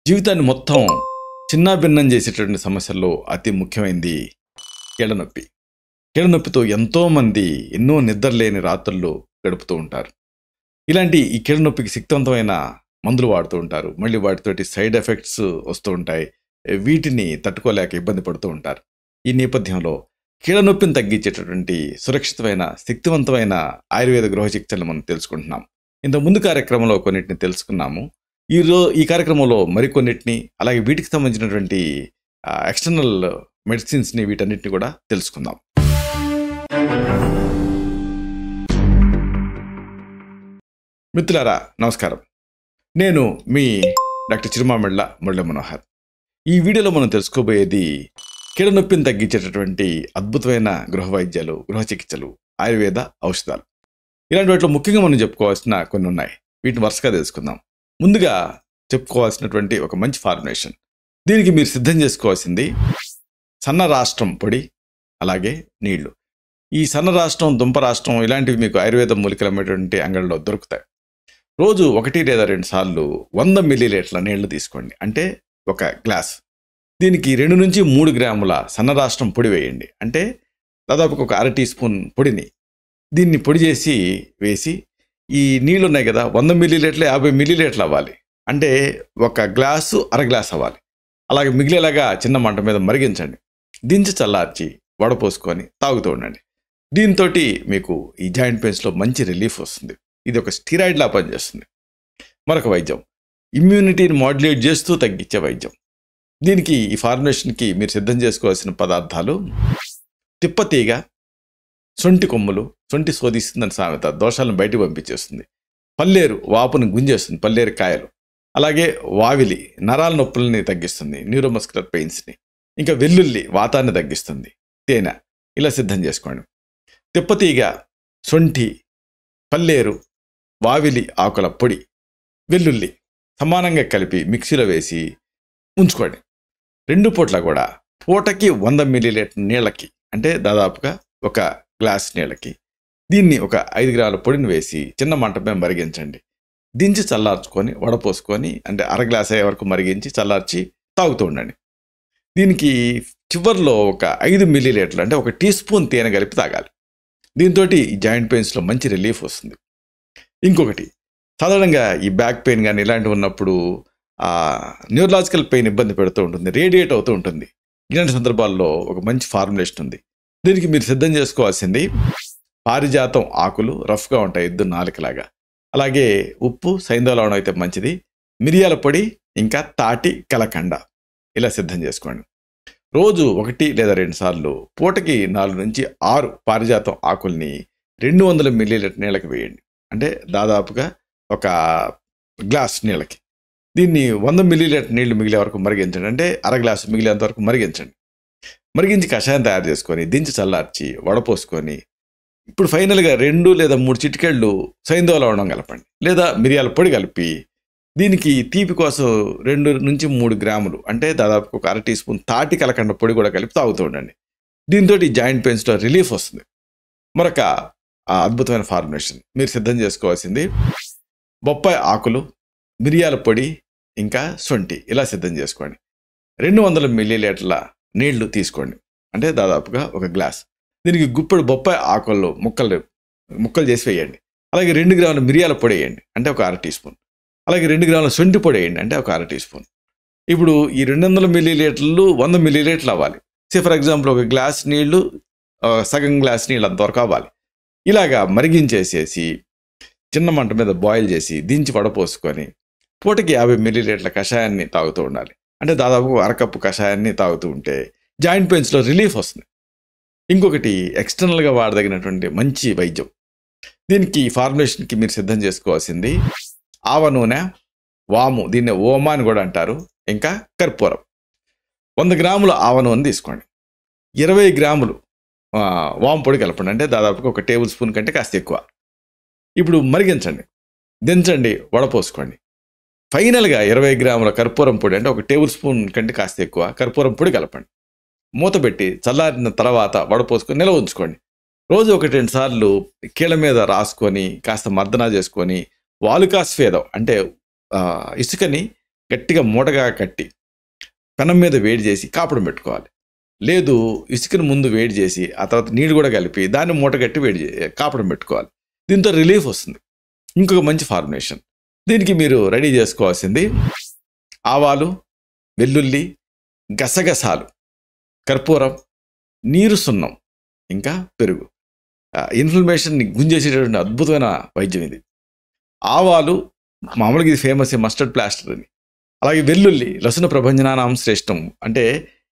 జీవితాన్ని మొత్తం చిన్నాభిన్నం చేసేటటువంటి సమస్యల్లో అతి ముఖ్యమైనది కీళ్ళ నొప్పి. కీళ్ళ నొప్పితో ఎంతోమంది ఎన్నో నిద్రలేని రాత్రులు గడుపుతూ ఉంటారు. ఇలాంటి ఈ కీళ్ళ నొప్పికి శక్తివంతమైన మందులు వాడుతూ ఉంటారు. మళ్ళీ వాటితోటి సైడ్ ఎఫెక్ట్స్ వస్తూ ఉంటాయి. వీటిని తట్టుకోలేక ఇబ్బంది పడుతూ ఉంటారు. ఈ నేపథ్యంలో కీళ్ళ నొప్పిని తగ్గించేటటువంటి సురక్షితమైన శక్తివంతమైన ఆయుర్వేద గృహ చికిత్సలను మనం తెలుసుకుంటున్నాం. ఇంత ముందు కార్యక్రమంలో కొన్నిటిని తెలుసుకున్నాము. ఈ కార్యక్రమంలో మరికొన్నిటిని, అలాగే వీటికి సంబంధించినటువంటి ఎక్స్టర్నల్ మెడిసిన్స్ని, వీటన్నిటిని కూడా తెలుసుకుందాం. మిత్రులారా నమస్కారం. నేను మీ డాక్టర్ చిరుమామిళ్ళ మురళీ మనోహర్. ఈ వీడియోలో మనం తెలుసుకోబోయేది కీళ్ళ నొప్పిని తగ్గించేటటువంటి అద్భుతమైన గృహ వైద్యాలు, గృహ చికిత్సలు, ఆయుర్వేద ఔషధాలు. ఇలాంటి వాటిలో ముఖ్యంగా మనం చెప్పుకోవాల్సిన కొన్ని ఉన్నాయి. వీటిని వరుసగా తెలుసుకుందాం. ముందుగా చెప్పుకోవాల్సినటువంటి ఒక మంచి ఫార్ములేషన్. దీనికి మీరు సిద్ధం చేసుకోవాల్సింది సన్న రాష్ట్రం పొడి, అలాగే నీళ్లు. ఈ సన్న రాష్ట్రం, దుంప రాష్ట్రం ఇలాంటివి మీకు ఆయుర్వేద మూలికలు అమ్మేటువంటి అంగళ్ళలో దొరుకుతాయి. రోజు 1 లేదా 2 సార్లు 100 మిల్లీలీటర్ల నీళ్లు తీసుకోండి, అంటే ఒక గ్లాస్. దీనికి 2 నుంచి 3 గ్రాముల సన్న రాష్ట్రం పొడి వేయండి, అంటే దాదాపు ఒక 1/2 టీ స్పూన్ పొడిని దీన్ని పొడి చేసి వేసి, ఈ నీళ్ళు ఉన్నాయి కదా 100 మిల్లీలీటర్లు 50 మిల్లీలీటర్లు అవ్వాలి, అంటే ఒక గ్లాసు 1/2 గ్లాస్ అవ్వాలి. అలాగే మిగిలేలాగా చిన్న మంట మీద మరిగించండి. దించి చల్లార్చి వడపోసుకొని తాగుతూ ఉండండి. దీంతో మీకు ఈ జాయింట్ పెయిన్స్లో మంచి రిలీఫ్ వస్తుంది. ఇది ఒక స్టీరాయిడ్లా పనిచేస్తుంది. మరొక వైద్యం ఇమ్యూనిటీని మాడ్యులేట్ చేస్తూ తగ్గించే వైద్యం. దీనికి ఈ ఫార్ములేషన్కి మీరు సిద్ధం చేసుకోవాల్సిన పదార్థాలు: తిప్పతీగ, సొంటి కొమ్ములు, సొంటి శోధిస్తుందని సామెత, దోషాలను బయటకు పంపించేస్తుంది. పల్లేరు, వాపును గుంజేస్తుంది, పల్లేరు కాయలు. అలాగే వావిలి, నరాల నొప్పులని తగ్గిస్తుంది, న్యూరోమస్కులర్ పెయిన్స్ని. ఇంకా వెల్లుల్లి, వాతాన్ని తగ్గిస్తుంది. తేనె. ఇలా సిద్ధం చేసుకోండి. తిప్పతీగ, సొంఠి, పల్లేరు, వావిలి ఆకుల పొడి, వెల్లుల్లి సమానంగా కలిపి మిక్సీలో వేసి ఉంచుకోండి. 2 పూట్ల కూడా పూటకి 100 మిల్లీలీటర్ నీళ్ళకి, అంటే దాదాపుగా ఒక గ్లాస్ నీళ్ళకి దీన్ని ఒక 5 గ్రాముల పొడిని వేసి చిన్న మంట మీద మరిగించండి. దించి చల్లార్చుకొని వడపోసుకొని, అంటే 1/2 గ్లాస్ అయ్యే వరకు మరిగించి చల్లార్చి తాగుతూ ఉండండి. దీనికి చివరిలో ఒక 5 మిల్లీలీటర్లు, అంటే ఒక టీ స్పూన్ తేనె కలిపి తాగాలి. దీంతో ఈ జాయింట్ పెయిన్స్లో మంచి రిలీఫ్ వస్తుంది. ఇంకొకటి, సాధారణంగా ఈ బ్యాక్ పెయిన్ కానీ ఇలాంటివి ఉన్నప్పుడు న్యూరలాజికల్ పెయిన్ ఇబ్బంది పెడుతూ ఉంటుంది, రేడియేట్ అవుతూ ఉంటుంది. ఇలాంటి సందర్భాల్లో ఒక మంచి ఫార్ములేషన్ ఉంది. దీనికి మీరు సిద్ధం చేసుకోవాల్సింది పారిజాతం ఆకులు, రఫ్గా ఉంటాయి, ఎద్దు నాలుకలాగా. అలాగే ఉప్పు, సైంధవ లవణం అయితే మంచిది, మిరియాల పొడి, ఇంకా తాటి కలకండ. ఇలా సిద్ధం చేసుకోండి. రోజు 1 లేదా 2 సార్లు పూటకి 4 నుంచి 6 పారిజాతం ఆకుల్ని 200 మిల్లీలీటర్ నీళ్ళకి వేయండి, అంటే దాదాపుగా ఒక గ్లాస్ నీళ్ళకి. దీన్ని 100 మిల్లీలీటర్ నీళ్లు మిగిలే వరకు మరిగించండి, అంటే 1/2 గ్లాసు మిగిలేంత వరకు మరిగించండి. మరిగించి కషాయం తయారు చేసుకొని దించి చల్లార్చి వడపోసుకొని, ఇప్పుడు ఫైనల్గా 2 లేదా 3 చిటికెళ్ళు సైంధవ లవణం కలపండి, లేదా మిరియాల పొడి కలిపి దీనికి తీపి కోసం 2 నుంచి 3 గ్రాములు, అంటే దాదాపు ఒక 1/2 టీ స్పూన్ తాటి కలకండ పొడి కూడా కలిపి తాగుతూ ఉండండి. దీంతో ఈ జాయింట్ పెయిన్స్లో రిలీఫ్ వస్తుంది. మరొక అద్భుతమైన ఫార్ములేషన్ మీరు సిద్ధం చేసుకోవాల్సింది బొప్పాయి ఆకులు, మిరియాల పొడి, ఇంకా శొంఠి. ఇలా సిద్ధం చేసుకోండి. 200 మిల్లీలీటర్ల నీళ్లు తీసుకోండి, అంటే దాదాపుగా ఒక గ్లాస్. దీనికి గుప్పెడు బొప్పాయి ఆకుల్లో ముక్కలు చేసి వేయండి. అలాగే 2 గ్రాముల మిరియాల పొడి వేయండి, అంటే ఒక 1/2 టీ స్పూన్. అలాగే 2 గ్రాముల శొంఠి పొడి వేయండి, అంటే ఒక 1/2 టీ స్పూన్. ఇప్పుడు ఈ 200 మిల్లీలీటర్లు 100 మిల్లీలీటర్లు అవ్వాలి. ఫర్ ఎగ్జాంపుల్ ఒక గ్లాస్ నీళ్లు సగం గ్లాస్ నీళ్ళు అంతవరకు అవ్వాలి. ఇలాగా మరిగించేసేసి చిన్న మంట మీద బాయిల్ చేసి దించి వడపోసుకొని పూటకి 50 మిల్లీలీటర్ల కషాయాన్ని తాగుతూ ఉండాలి, అంటే దాదాపు 1/2 కప్పు కషాయాన్ని తాగుతూ ఉంటే జాయింట్ పెయిన్స్లో రిలీఫ్ వస్తుంది. ఇంకొకటి ఎక్స్టర్నల్గా వాడదగినటువంటి మంచి వైద్యం. దీనికి ఫార్ములేషన్కి మీరు సిద్ధం చేసుకోవాల్సింది ఆవ నూనె, వాము, దీన్ని ఓమా అని కూడా అంటారు, ఇంకా కర్పూరం. 100 గ్రాముల ఆవ నూనె తీసుకోండి, 20 గ్రాములు వాము పొడి కలపండి, అంటే దాదాపుగా ఒక టేబుల్ స్పూన్ కంటే కాస్త ఎక్కువ. ఇప్పుడు మరిగించండి, దించండి, వడపోసుకోండి. ఫైనల్గా 20 గ్రాముల కర్పూరం పొడి, అంటే ఒక టేబుల్ స్పూన్ కంటే కాస్త ఎక్కువ కర్పూరం పొడి కలపండి. మూత పెట్టి చల్లారిన తర్వాత వడపోసుకొని నిల్వ ఉంచుకోండి. రోజు 1-2 సార్లు కీళ్ళ మీద రాసుకొని కాస్త మర్దన చేసుకొని వాలుకాస్వేదం, అంటే ఇసుకని గట్టిగా మూటగా కట్టి పెనం మీద వేడి చేసి కాపడం పెట్టుకోవాలి. లేదు ఇసుకను ముందు వేడి చేసి ఆ తర్వాత నీళ్ళు కూడా కలిపి దాన్ని మూట కట్టి కాపడం పెట్టుకోవాలి. దీంతో రిలీఫ్ వస్తుంది. ఇంకొక మంచి ఫార్ములేషన్. దీనికి మీరు రెడీ చేసుకోవాల్సింది ఆవాలు, వెల్లుల్లి, గసగసాలు, కర్పూరం, నీరు సున్నం, ఇంకా పెరుగు. ఇన్ఫ్లమేషన్ని గుంజేసేటటువంటి అద్భుతమైన వైద్యం ఇది. ఆవాలు మామూలుగా ఇది ఫేమస్ మస్టర్డ్ ప్లాస్టర్ అని. అలాగే వెల్లుల్లి లసున ప్రభంజనానాం శ్రేష్టం, అంటే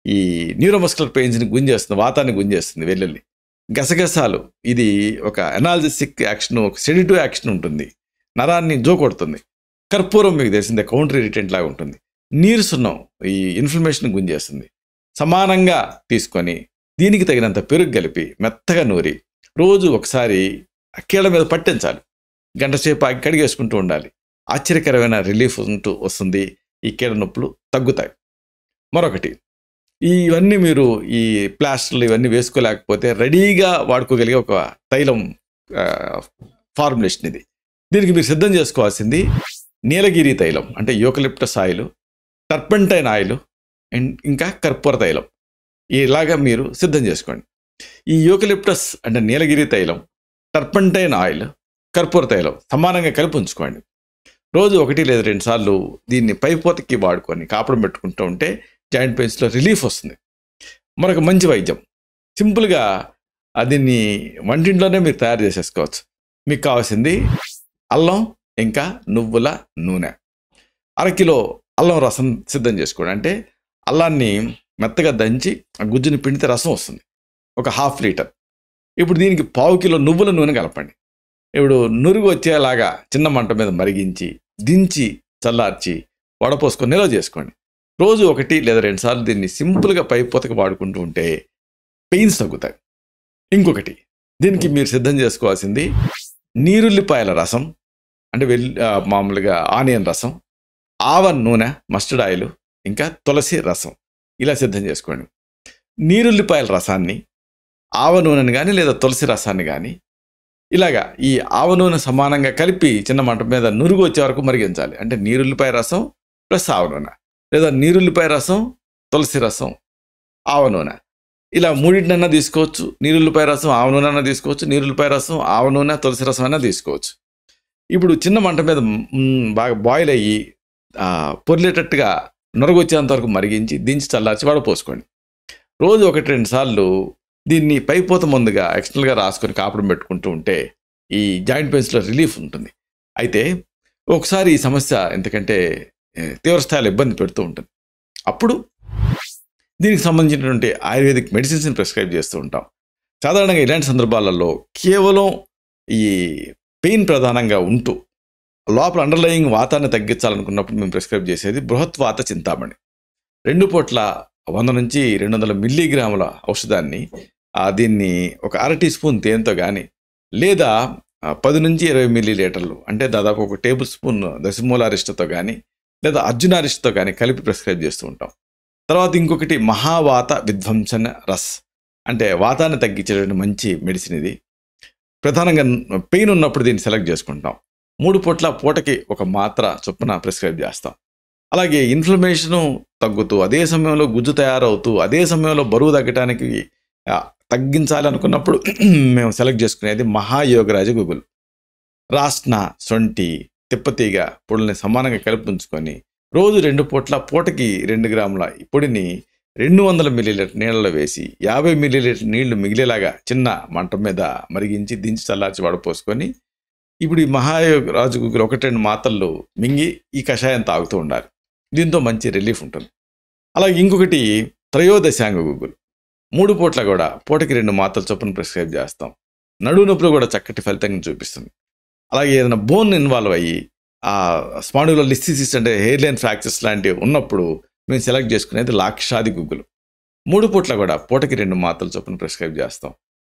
ఈ న్యూరోమస్కులర్ పెయిన్స్ని గుంజేస్తుంది, వాతాన్ని గుంజేస్తుంది వెల్లుల్లి. గసగసాలు ఇది ఒక ఎనాల్జెసిక్ యాక్షన్, ఒక సెడిటివ్ యాక్షన్ ఉంటుంది, నరాన్ని జోకొడుతుంది. కర్పూరం మీకు తెలిసిందే కౌంటర్ ఇరిటెంట్ లాగా ఉంటుంది. నీరు సున్నం ఈ ఇన్ఫ్లమేషన్ గుంజేస్తుంది. సమానంగా తీసుకొని దీనికి తగినంత పెరుగు కలిపి మెత్తగా నూరి రోజు ఒకసారి కీళ్ళ మీద పట్టించాలి. గంట సేపు కడిగేసుకుంటూ ఉండాలి. ఆశ్చర్యకరమైన రిలీఫ్ ఉంటూ వస్తుంది. ఈ కీళ్ళ నొప్పులు తగ్గుతాయి. మరొకటి, ఇవన్నీ మీరు ఈ ప్లాస్టర్లు ఇవన్నీ వేసుకోలేకపోతే రెడీగా వాడుకోగలిగే ఒక తైలం ఫార్ములేషన్ ఇది. దీనికి మీరు సిద్ధం చేసుకోవాల్సింది నీలగిరి తైలం, అంటే eucalyptus oil, turpentine oil and ఇంకా కర్పూర తైలం. ఇలాగా మీరు సిద్ధం చేసుకోండి. ఈ యూకలిప్టస్ అంటే నీలగిరి తైలం, టర్పెంటైన్ ఆయిల్, కర్పూర తైలం సమానంగా కలిపి ఉంచుకోండి. రోజు 1 లేదా 2 సార్లు దీన్ని పైపోతకి వాడుకొని కాపడం పెట్టుకుంటూ ఉంటే జాయింట్ పెయిన్స్లో రిలీఫ్ వస్తుంది. మరొక మంచి వైద్యం, సింపుల్గా దీన్ని వంటింట్లోనే మీరు తయారు చేసేసుకోవచ్చు. మీకు కావాల్సింది అల్లం ఇంకా నువ్వుల నూనె. 1 కిలో అల్లం రసం సిద్ధం చేసుకోండి. అంటే అల్లాన్ని మెత్తగా దంచి ఆ గుజ్జుని పిండితే రసం వస్తుంది, ఒక 1/2 లీటర్. ఇప్పుడు దీనికి 1/4 కిలో నువ్వుల నూనె కలపండి. ఇప్పుడు నురుగు వచ్చేలాగా చిన్న మంట మీద మరిగించి దించి చల్లార్చి వడపోసుకొని నిల్వ చేసుకోండి. రోజు 1 లేదా 2 సార్లు దీన్ని సింపుల్గా పైపోతకు వాడుకుంటూ ఉంటే పెయిన్స్ తగ్గుతాయి. ఇంకొకటి, దీనికి మీరు సిద్ధం చేసుకోవాల్సింది నీరుల్లిపాయల రసం, అంటే మామూలుగా ఆనియన్ రసం, ఆవ నూనె, మస్టర్డ్ ఆయిల్, ఇంకా తులసి రసం. ఇలా సిద్ధం చేసుకోండి. నీరుల్లిపాయల రసాన్ని, ఆవ నూనెని కానీ లేదా తులసి రసాన్ని కానీ ఇలాగా ఈ ఆవ నూనె సమానంగా కలిపి చిన్న మంట మీద నురుగు వచ్చే వరకు మరిగించాలి. అంటే నీరుల్లిపాయ రసం ప్లస్ ఆవ నూనె, లేదా నీరుల్లిపాయ రసం, తులసి రసం, ఆవ నూనె, ఇలా మూడింటినైనా తీసుకోవచ్చు. నీరుల్లిపాయ రసం, ఆవ నూనె అయినా తీసుకోవచ్చు. నీరుల్లిపాయ రసం, ఆవ నూనె, తులసి రసం అయినా తీసుకోవచ్చు. ఇప్పుడు చిన్న మంట మీద బాగా బాయిల్ అయ్యి పొర్లేటట్టుగా నొరగొచ్చేంత వరకు మరిగించి దించి చల్లార్చి వడపోసుకోండి. రోజు 1-2 సార్లు దీన్ని పైపోత ముందుగా ఎక్స్టర్నల్గా రాసుకొని కాపడం పెట్టుకుంటూ ఉంటే ఈ జాయింట్ పెయిన్స్లో రిలీఫ్ ఉంటుంది. అయితే ఒకసారి ఈ సమస్య ఎందుకంటే తీవ్రస్థాయిలో ఇబ్బంది పెడుతూ ఉంటుంది. అప్పుడు దీనికి సంబంధించినటువంటి ఆయుర్వేదిక్ మెడిసిన్స్ని ప్రిస్క్రైబ్ చేస్తూ ఉంటాం. సాధారణంగా ఇలాంటి సందర్భాలలో కేవలం ఈ పెయిన్ ప్రధానంగా ఉంటూ లోపల అండర్లయింగ్ వాతాన్ని తగ్గించాలనుకున్నప్పుడు మేము ప్రిస్క్రైబ్ చేసేది బృహత్వాత చింతామణి. 2 పూట్ల 100 నుంచి 200 మిల్లీగ్రాముల ఔషధాన్ని దీన్ని ఒక 1/2 టీ స్పూన్ తేనెతో కానీ లేదా 10 నుంచి 20 మిల్లీలీటర్లు, అంటే దాదాపు 1 టేబుల్ స్పూన్ దశమూలారిష్టతో కానీ లేదా అర్జునారిష్టతో కానీ కలిపి ప్రిస్క్రైబ్ చేస్తూ ఉంటాం. తర్వాత ఇంకొకటి మహావాత విధ్వంసన రస్, అంటే వాతాన్ని తగ్గించేటువంటి మంచి మెడిసిన్ ఇది. ప్రధానంగా పెయిన్ ఉన్నప్పుడు దీన్ని సెలెక్ట్ చేసుకుంటాం. 3 పూట్ల పూటకి 1 మాత్ర చొప్పున ప్రిస్క్రైబ్ చేస్తాం. అలాగే ఇన్ఫ్లమేషను తగ్గుతూ అదే సమయంలో గుజ్జు తయారవుతూ అదే సమయంలో బరువు తగ్గడానికి తగ్గించాలి అనుకున్నప్పుడు మేము సెలెక్ట్ చేసుకునేది మహాయోగరాజ గుగ్గులు. రాస్న, సొంటి, తిప్పతీగ పొడుల్ని సమానంగా కలిపి ఉంచుకొని రోజు 2 పూట్ల పూటకి 2 గ్రాముల పొడిని 200 మిల్లీలీటర్ నీళ్ళలో వేసి 50 మిల్లీలీటర్ నీళ్లు మిగిలేలాగా చిన్న మంట మీద మరిగించి దించి చల్లార్చి వడపోసుకొని ఇప్పుడు ఈ మహాయోగరాజు గుగ్గులు 1-2 మాత్రలు మింగి ఈ కషాయం తాగుతూ ఉండాలి. దీంతో మంచి రిలీఫ్ ఉంటుంది. అలాగే ఇంకొకటి త్రయోదశాంగ గుగ్గులు. 3 పూట్ల కూడా పూటకి 2 మాత్రలు చొప్పున ప్రిస్క్రైబ్ చేస్తాం. నడువు నొప్పులు కూడా చక్కటి ఫలితంగా చూపిస్తుంది. అలాగే ఏదైనా బోన్ ఇన్వాల్వ్ అయ్యి స్పాండిలోలిస్థిసిస్ అంటే హెయిర్ లైన్ ఫ్రాక్చర్స్ లాంటివి ఉన్నప్పుడు మేము సెలెక్ట్ చేసుకునేది లాక్షాది గుగ్గులు. 3 పూట్ల కూడా పూటకి 2 మాత్రలు చొప్పున ప్రిస్క్రైబ్ చేస్తాం.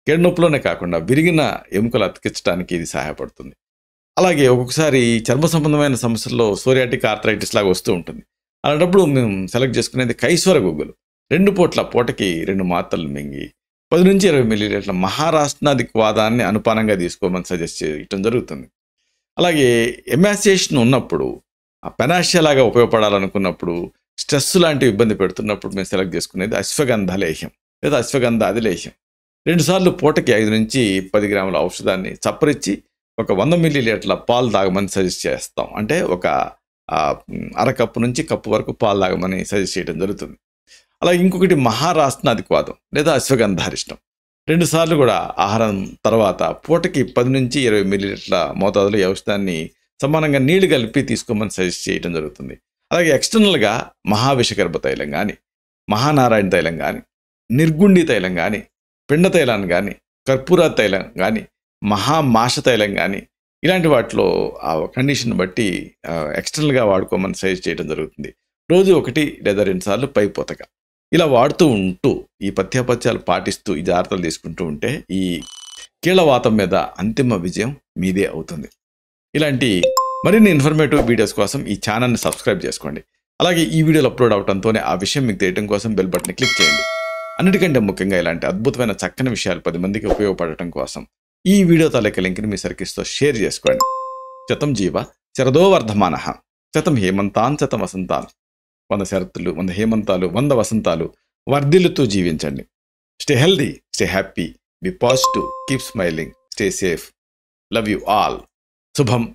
కీళ్ళ నొప్పులోనే కాకుండా విరిగిన ఎముకలు అతికించడానికి ఇది సహాయపడుతుంది. అలాగే ఒక్కొక్కసారి చర్మ సంబంధమైన సమస్యల్లో సోరియాటిక్ ఆర్థరైటిస్ లాగా వస్తూ ఉంటుంది. అలాంటప్పుడు మేము సెలెక్ట్ చేసుకునేది కైశ్వర గుగ్గులు. 2 పూట్ల పూటకి 2 మాత్రలు మింగి 10 నుంచి 20 మిల్లీలీటర్ల మహారాష్ట్రాదిక్ వాదాన్ని అనుపానంగా తీసుకోమని సజెస్ట్ చేయటం జరుగుతుంది. అలాగే ఎమాసియేషన్ ఉన్నప్పుడు పెనాషియా లాగా ఉపయోగపడాలనుకున్నప్పుడు, స్ట్రెస్ లాంటి ఇబ్బంది పెడుతున్నప్పుడు మేము సెలెక్ట్ చేసుకునేది అశ్వగంధ లేహ్యం లేదా అశ్వగంధ అధిలేహ్యం. 2 సార్లు పూటకి 5 నుంచి 10 గ్రాముల ఔషధాన్ని చప్పరిచ్చి ఒక 100 మిల్లీలీటర్ల పాలు తాగమని సజెస్ట్ చేస్తాం. అంటే ఒక అరకప్పు నుంచి కప్పు వరకు పాలు తాగమని సజెస్ట్ చేయడం జరుగుతుంది. అలాగే ఇంకొకటి మహారాస్నాదిక్వాదం లేదా అశ్వగంధారిష్టం. 2 సార్లు కూడా ఆహారం తర్వాత పూటకి 10 నుంచి 20 మిల్లీలీటర్ల మోతాదులో ఈ ఔషధాన్ని సమానంగా నీళ్లు కలిపి తీసుకోమని సజెస్ట్ చేయడం జరుగుతుంది. అలాగే ఎక్స్టర్నల్గా మహావిషగర్భ తైలం కానీ, మహానారాయణ తైలం కానీ, నిర్గుండి తైలం కానీ, పిండ తైలాన్ని కానీ, కర్పూర తైలం కానీ, మహామాష తైలం కానీ, ఇలాంటి వాటిలో ఆ కండిషన్ బట్టి ఎక్స్టర్నల్గా వాడుకోమని సజెస్ట్ చేయడం జరుగుతుంది. రోజు 1 లేదా 2 సార్లు పైపోతగా ఇలా వాడుతూ ఉంటూ ఈ పథ్యాపథ్యాలు పాటిస్తూ ఈ జాగ్రత్తలు తీసుకుంటూ ఉంటే ఈ కీళ్ళవాతం మీద అంతిమ విజయం మీదే అవుతుంది. ఇలాంటి మరిన్ని ఇన్ఫర్మేటివ్ వీడియోస్ కోసం ఈ ఛానల్ని సబ్స్క్రైబ్ చేసుకోండి. అలాగే ఈ వీడియోలు అప్లోడ్ అవడంతోనే ఆ విషయం మీకు తెలియడం కోసం బెల్ బటన్ని క్లిక్ చేయండి. అన్నిటికంటే ముఖ్యంగా ఇలాంటి అద్భుతమైన చక్కని విషయాలు 10 మందికి ఉపయోగపడటం కోసం ఈ వీడియో తాలూకా లింక్ని మీ సర్కిల్స్తో షేర్ చేసుకోండి. శతం జీవ శరదో వర్ధమానః, శతం హేమంతాన్ శతం వసంతాన్. 100 శరత్తులు, 100 హేమంతాలు, 100 వసంతాలు వర్ధిల్లుతూ జీవించండి. Stay healthy, stay happy, be positive, keep smiling, stay safe. Love you all. శుభం.